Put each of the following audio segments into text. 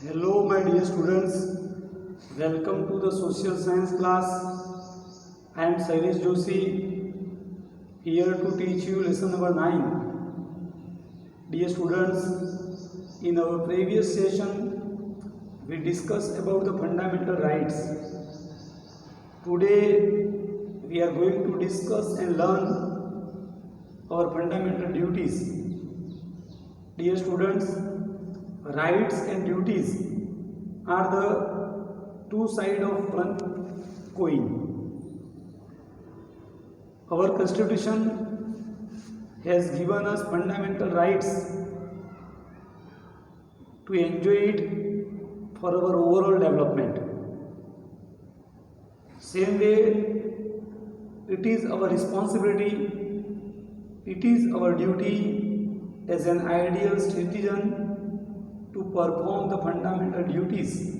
Hello, my dear students. Welcome to the social science class. I am Sailesh Joshi, here to teach you lesson number 9. Dear students, in our previous session, we discussed about the fundamental rights. Today, we are going to discuss and learn our fundamental duties. Dear students, rights and duties are the two sides of one coin. Our constitution has given us fundamental rights to enjoy it for our overall development. Same way, it is our responsibility, it is our duty as an ideal citizen to perform the fundamental duties.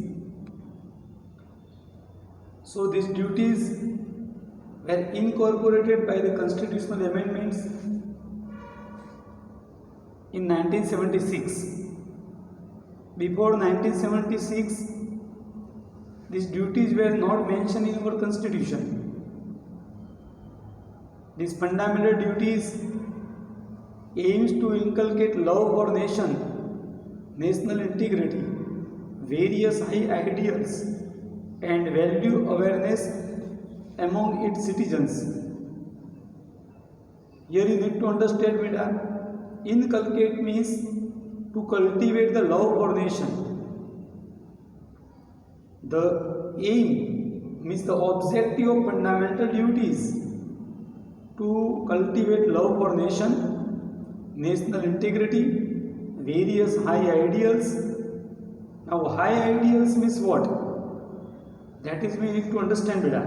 So these duties were incorporated by the constitutional amendments in 1976. Before 1976, these duties were not mentioned in our constitution. These fundamental duties aims to inculcate love for nation, national integrity, various high ideals and value awareness among its citizens. Here you need to understand, beta, inculcate means to cultivate the love for nation. The aim means the objective of fundamental duties to cultivate love for nation, national integrity, various high ideals. Now high ideals means what? That is we need to understand, beta.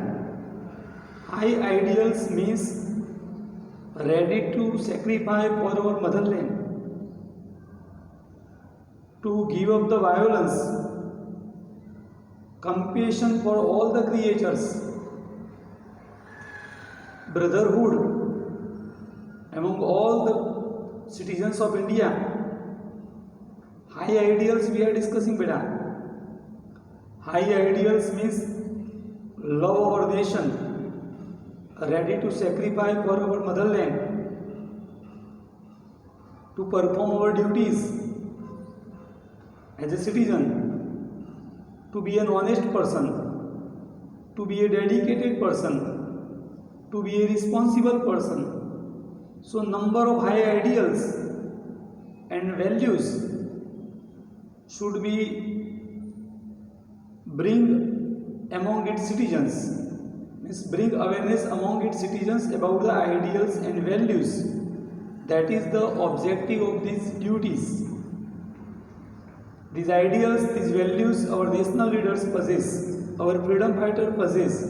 High ideals means ready to sacrifice for our motherland, to give up the violence, compassion for all the creatures, brotherhood among all the citizens of India. High ideals we are discussing, beta. High ideals means love our nation, ready to sacrifice for our motherland, to perform our duties as a citizen, to be an honest person, to be a dedicated person, to be a responsible person. So number of high ideals and values should be bring among its citizens, means bring awareness among its citizens about the ideals and values. That is the objective of these duties. These ideals, these values our national leaders possess, our freedom fighters possess.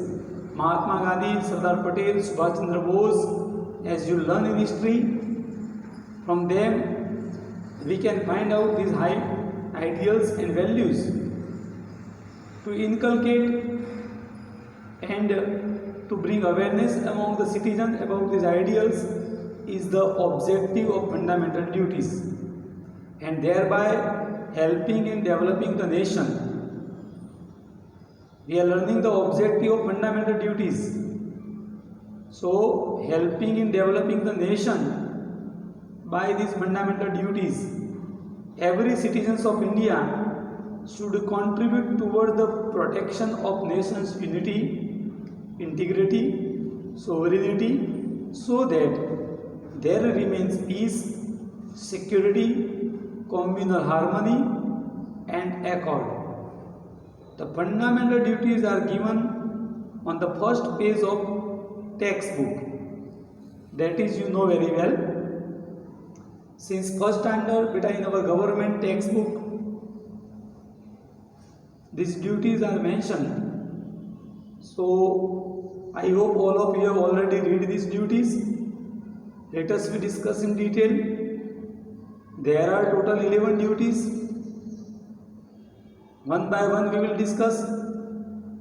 Mahatma Gandhi, Sardar Patel, Subhash Chandra Bose. As you learn in history, from them we can find out these high ideals and values. To inculcate and to bring awareness among the citizens about these ideals is the objective of fundamental duties, and thereby helping in developing the nation. We are learning the objective of fundamental duties. So helping in developing the nation by these fundamental duties, every citizen of India should contribute toward the protection of nation's unity, integrity, sovereignty, so that there remains peace, security, communal harmony and accord. The fundamental duties are given on the first page of textbook. That is, you know very well. Since first standard, beta, in our government textbook, these duties are mentioned. So I hope all of you have already read these duties. Let us be discuss in detail. There are total 11 duties. One by one we will discuss.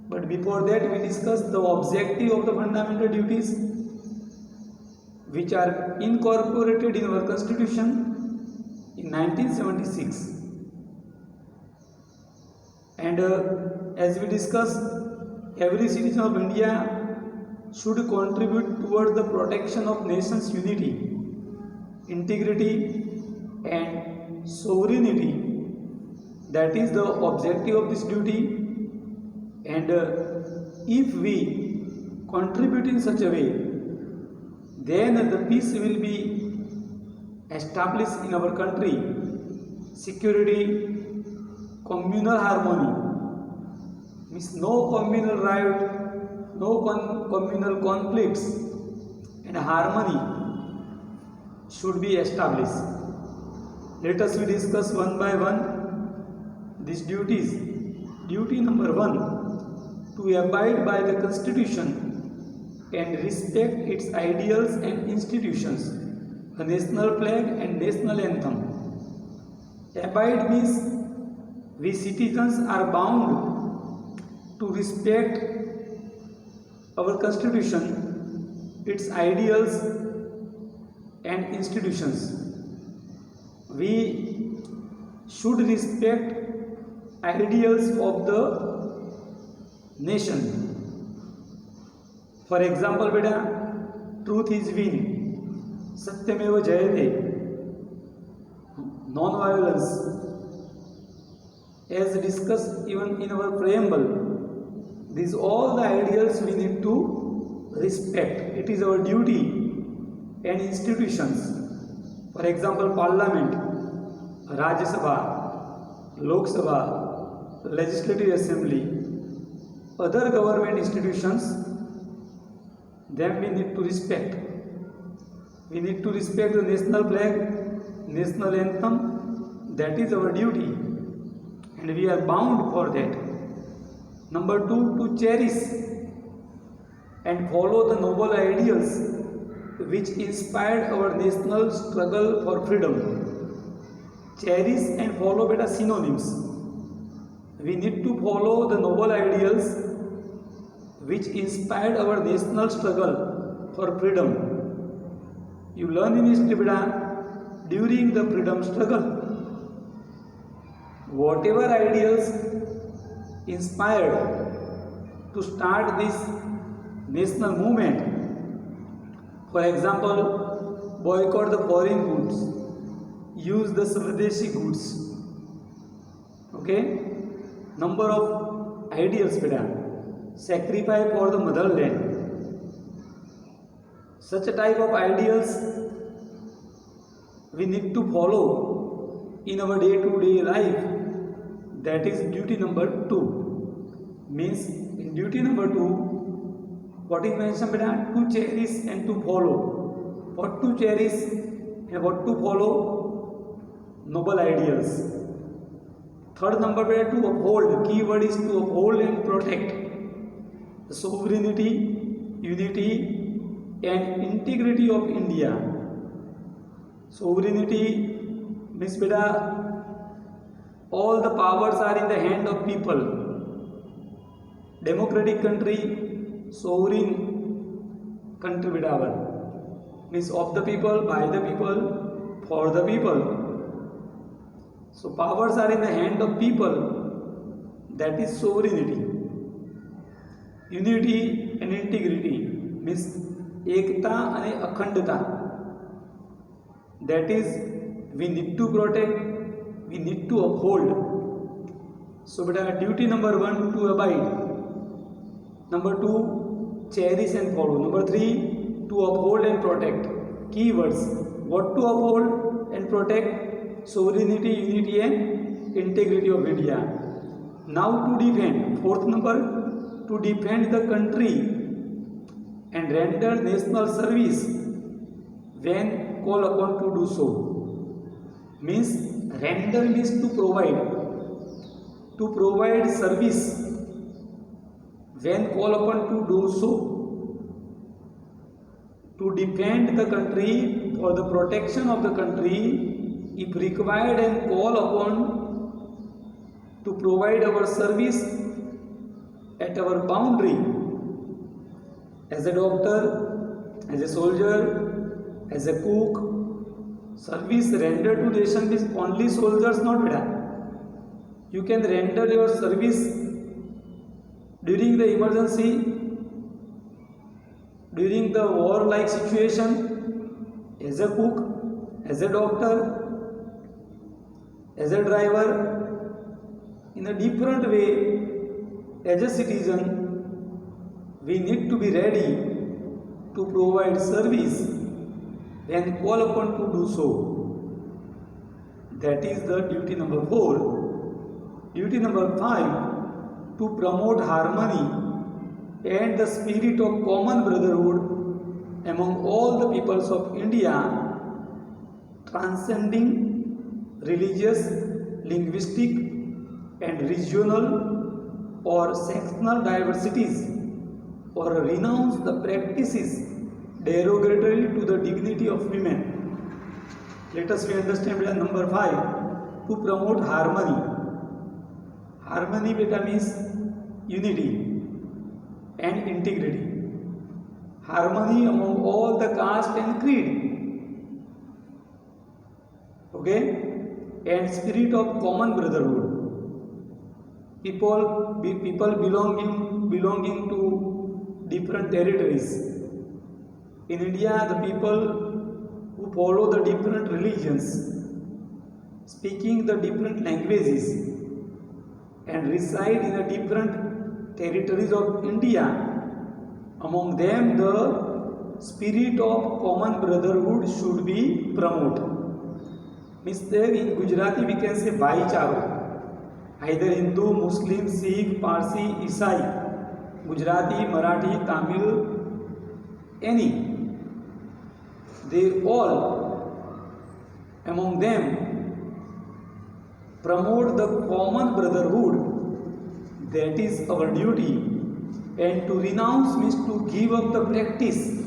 But before that we discuss the objective of the fundamental duties, which are incorporated in our constitution in 1976. And as we discussed, every citizen of India should contribute towards the protection of nation's unity, integrity and sovereignty. That is the objective of this duty. And if we contribute in such a way, then the peace will be established in our country, security, communal harmony, means no communal riot, no communal conflicts, and harmony should be established. Let us discuss one by one these duties. Duty number 1, to abide by the Constitution and respect its ideals and institutions, the national flag and national anthem. Abide means we citizens are bound to respect our Constitution, its ideals and institutions. We should respect ideals of the nation. For example, beta, truth is win, satyameva jayate, non-violence, as discussed even in our preamble. These all the ideals we need to respect. It is our duty. And institutions, for example, Parliament, Rajya Sabha, Lok Sabha, Legislative Assembly, other government institutions, them we need to respect. We need to respect the national flag, national anthem. That is our duty, and we are bound for that. Number 2, to cherish and follow the noble ideals which inspired our national struggle for freedom. Cherish and follow beta synonyms. We need to follow the noble ideals which inspired our national struggle for freedom. You learn in history beta, during the freedom struggle, whatever ideals inspired to start this national movement, for example, boycott the foreign goods, use the Swadeshi goods. Okay? Number of ideals beta, sacrifice for the motherland. Such a type of ideals we need to follow in our day-to-day life. That is duty number 2. Means in duty number 2, what is mentioned beta? To cherish and to follow. What to cherish and what to follow? Noble ideals. Third number beta, to uphold. Key word is to uphold and protect the sovereignty, unity and integrity of India. Sovereignty means beta, all the powers are in the hand of people. Democratic country, sovereign country beta, means of the people, by the people, for the people. So powers are in the hand of people. That is sovereignty. Unity and integrity means ekta and akhandata. That is we need to protect, we need to uphold. So beta, duty number 1, to abide. Number 2, cherish and follow. Number 3, to uphold and protect. Keywords, what to uphold and protect? Sovereignty, unity and integrity of India. Now to defend. Fourth number, to defend the country and render national service when called upon to do so. Means render means to provide service when called upon to do so, to defend the country, for the protection of the country, if required and called upon to provide our service at our boundary, as a doctor, as a soldier, as a cook. Service rendered to nation is only soldiers, not beta. You can render your service during the emergency, during the war-like situation, as a cook, as a doctor, as a driver, in a different way. As a citizen, we need to be ready to provide service when called upon to do so. That is the duty number 4. Duty number 5, to promote harmony and the spirit of common brotherhood among all the peoples of India, transcending religious, linguistic and regional or sectional diversities, or renounce the practices derogatory to the dignity of women. Let us understand number 5, to promote harmony. Harmony beta means unity and integrity. Harmony among all the caste and creed. Okay? And spirit of common brotherhood. People belonging to different territories. In India, the people who follow the different religions, speaking the different languages, and reside in the different territories of India, among them the spirit of common brotherhood should be promoted. Means there in Gujarati we can say Bhaicharo. Either Hindu, Muslim, Sikh, Parsi, Isai, Gujarati, Marathi, Tamil, any. They all, among them, promote the common brotherhood. That is our duty. And to renounce means to give up the practice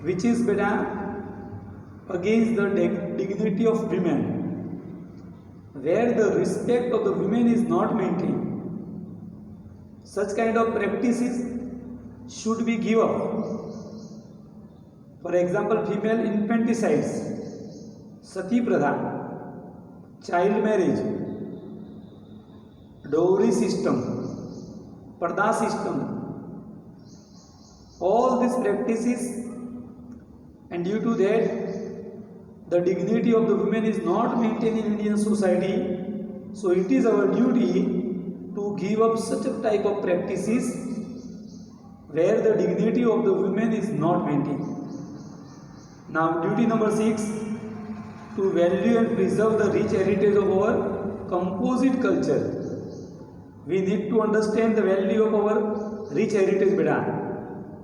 which is against the dignity of women, where the respect of the women is not maintained. Such kind of practices should be given up. For example, female infanticides, sati pradha, child marriage, dowry system, parda system, all these practices, and due to that the dignity of the women is not maintained in Indian society. So it is our duty to give up such a type of practices where the dignity of the women is not maintained. Now duty number 6, to value and preserve the rich heritage of our composite culture. We need to understand the value of our rich heritage beta.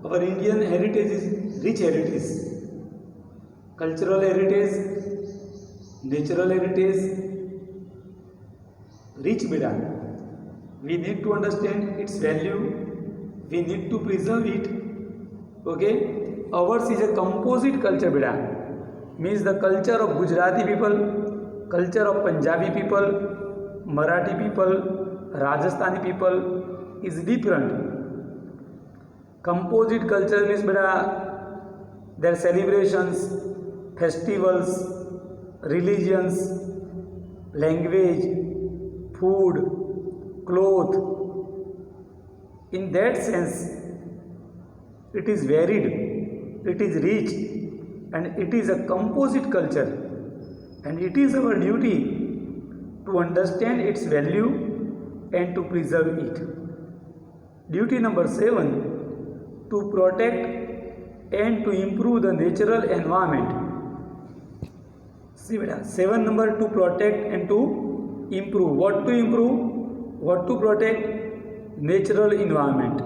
Our Indian heritage is rich heritage. Cultural heritage, natural heritage, rich beta. We need to understand its value. We need to preserve it. Okay? Ours is a composite culture beta. Means the culture of Gujarati people, culture of Punjabi people, Marathi people, Rajasthani people is different. Composite culture means their celebrations, festivals, religions, language, food, cloth. In that sense, it is varied, it is rich, and it is a composite culture. And it is our duty to understand its value and to preserve it. Duty number 7, to protect and to improve the natural environment. See, 7 number, to protect and to improve. What to improve? What to protect? Natural environment.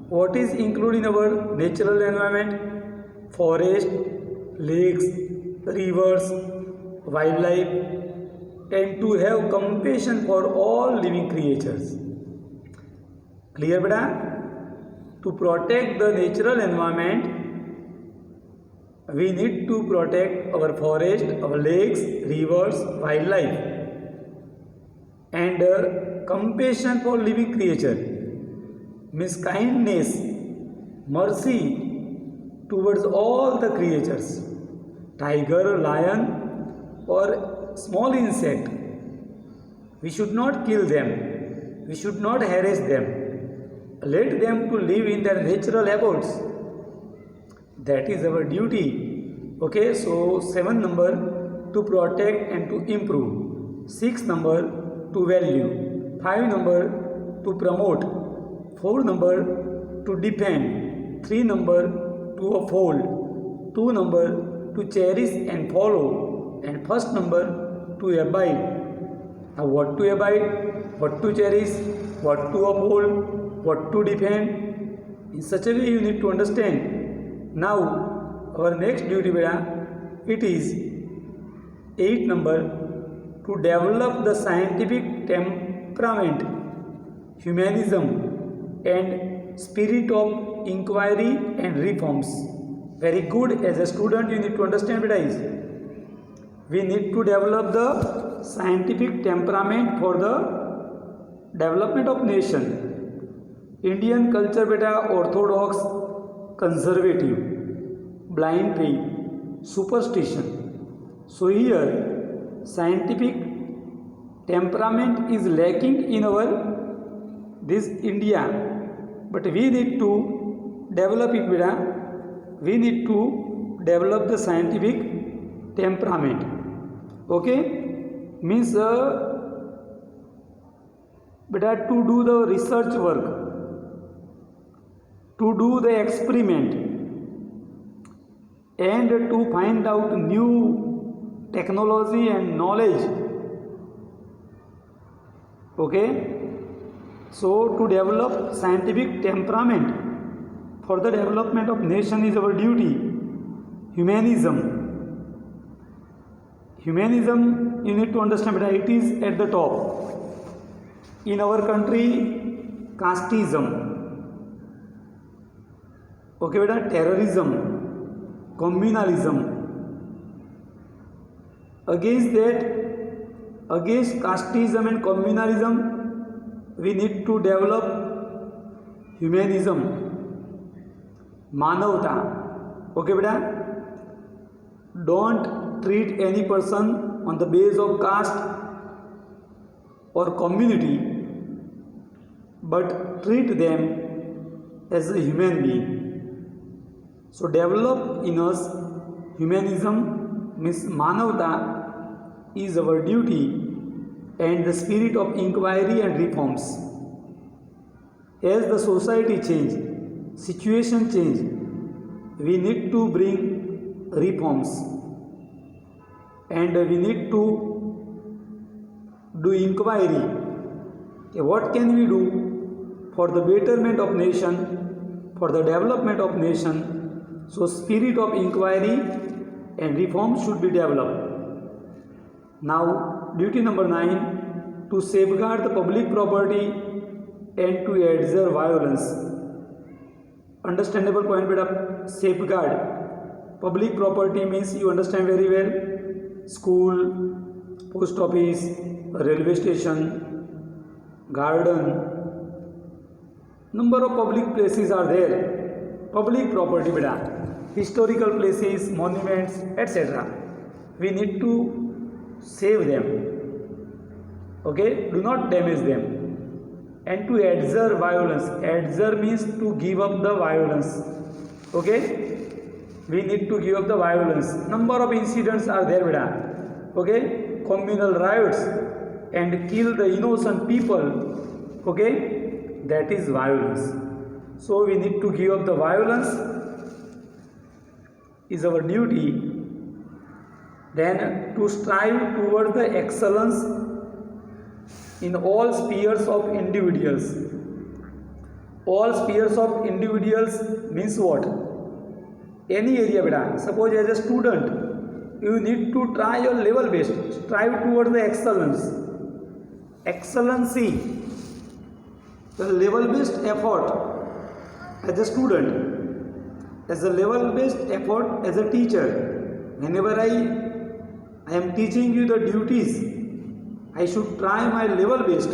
What is included in our natural environment? Forest, lakes, rivers, wildlife, and to have compassion for all living creatures. Clear beta? To protect the natural environment, we need to protect our forest, our lakes, rivers, wildlife, and compassion for living creature means kindness, mercy towards all the creatures, tiger, lion, or small insect, We should not kill them. We should not harass them. Let them to live in their natural abodes. That is our duty. Okay, so 7 number to protect and to improve. 6 number to value. 5 number to promote. 4 number to defend. 3 number to uphold. 2 number to cherish and follow. And first number to abide. Now what to abide, what to cherish, what to uphold, what to defend. In such a way you need to understand. Now our next duty beta, it is 8 number to develop the scientific temperament, humanism and spirit of inquiry and reforms. Very good. As a student you need to understand beta is, we need to develop the scientific temperament for the development of nation. Indian culture beta orthodox, conservative, blind faith, superstition. So here scientific temperament is lacking in our this India, but we need to develop it beta. We need to develop the scientific temperament. Okay, means beta to do the research work, to do the experiment and to find out new technology and knowledge. Okay, so to develop scientific temperament for the development of nation is our duty. Humanism. Humanism, you need to understand that it is at the top. In our country, casteism. Okay, beta, terrorism, communalism. Against that, against casteism and communalism, we need to develop humanism. Manavta. Okay, beta, don't treat any person on the basis of caste or community, but treat them as a human being. So develop in us humanism, means manavta is our duty, and the spirit of inquiry and reforms. As the society change, situation change, we need to bring reforms, and we need to do inquiry. What can we do for the betterment of nation, for the development of nation? So spirit of inquiry and reform should be developed. Now duty number 9, to safeguard the public property and to adjure violence. Understandable point beta, safeguard public property means you understand very well. School, post office, railway station, garden, number of public places are there. Public property beta, historical places, monuments, etc. We need to save them. Okay, do not damage them. And to adjure violence, adjure means to give up the violence. Okay, we need to give up the violence. Number of incidents are there beta. Okay, communal riots and kill the innocent people. Okay, that is violence. So we need to give up the violence, is our duty. Then to strive towards the excellence in all spheres of individuals. All spheres of individuals means what? Any area beta. Suppose as a student, you need to try your level best. Strive towards the excellence. Excellency. The level best effort as a student. As a level best effort as a teacher. Whenever I am teaching you the duties, I should try my level best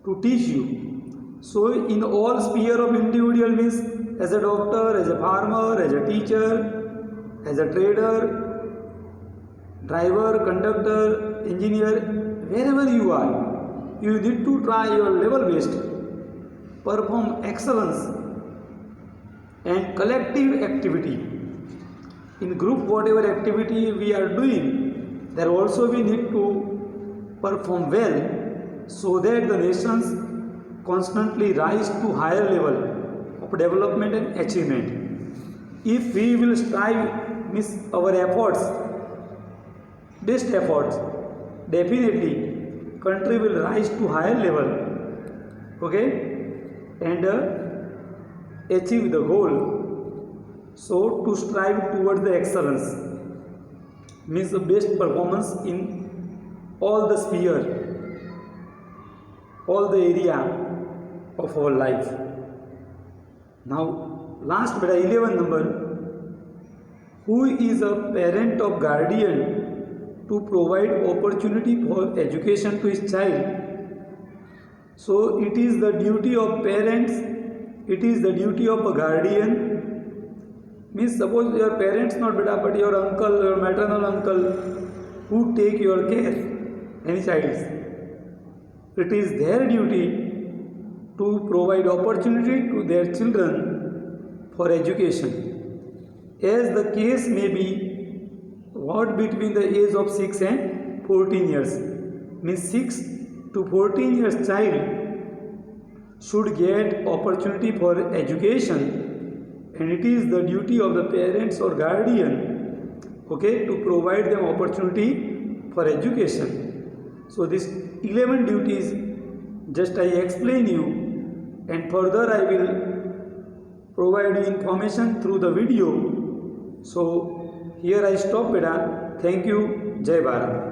to teach you. So in all sphere of individual means as a doctor, as a farmer, as a teacher, as a trader, driver, conductor, engineer, wherever you are, you need to try your level best, perform excellence and collective activity. In group, whatever activity we are doing, there also we need to perform well so that the nations constantly rise to higher level of development and achievement. If we will strive, miss our efforts, best efforts, definitely country will rise to higher level, okay, and achieve the goal. So to strive towards the excellence means the best performance in all the sphere, all the area of our life. Now last but 11 number, who is a parent or guardian to provide opportunity for education to his child? So it is the duty of parents, it is the duty of a guardian. Means suppose your parents not beta, but your uncle, your maternal uncle who take your care, any child, it is their duty to provide opportunity to their children for education, as the case may be what between the age of 6 and 14 years. Means 6 to 14 years child should get opportunity for education, and it is the duty of the parents or guardian, okay, to provide them opportunity for education. So this 11 duties just I explain you, and further I will provide you information through the video. So here I stop beta. Thank you. Jai Bharat.